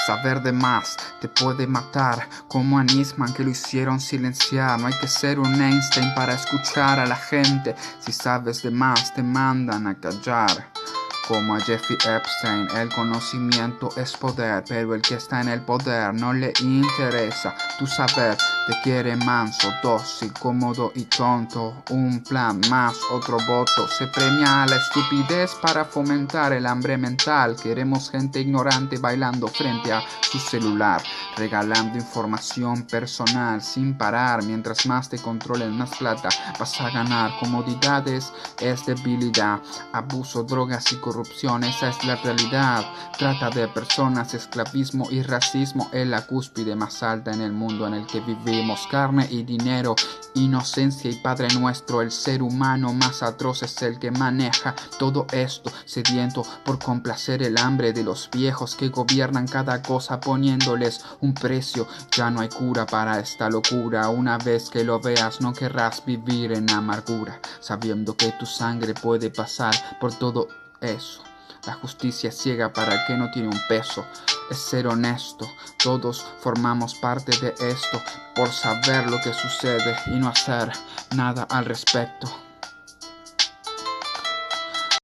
Saber de más te puede matar, como a Nisman que lo hicieron silenciar. No hay que ser un Einstein para escuchar a la gente. Si sabes de más te mandan a callar. Como a Jeffrey Epstein, el conocimiento es poder, pero el que está en el poder no le interesa tu saber. Te quiere manso, dócil, cómodo y tonto. Un plan más, otro voto. Se premia a la estupidez para fomentar el hambre mental. Queremos gente ignorante bailando frente a su celular, regalando información personal sin parar. Mientras más te controlen, más plata vas a ganar. Comodidades es debilidad, abuso, drogas y corrupción, esa es la realidad. Trata de personas, esclavismo y racismo es la cúspide más alta en el mundo en el que vivimos. Carne y dinero, inocencia y Padre Nuestro. El ser humano más atroz es el que maneja todo esto, sediento por complacer el hambre de los viejos que gobiernan cada cosa poniéndoles un precio. Ya no hay cura para esta locura. Una vez que lo veas no querrás vivir en amargura, sabiendo que tu sangre puede pasar por todo eso. La justicia es ciega para el que no tiene un peso. Es ser honesto, todos formamos parte de esto, por saber lo que sucede y no hacer nada al respecto.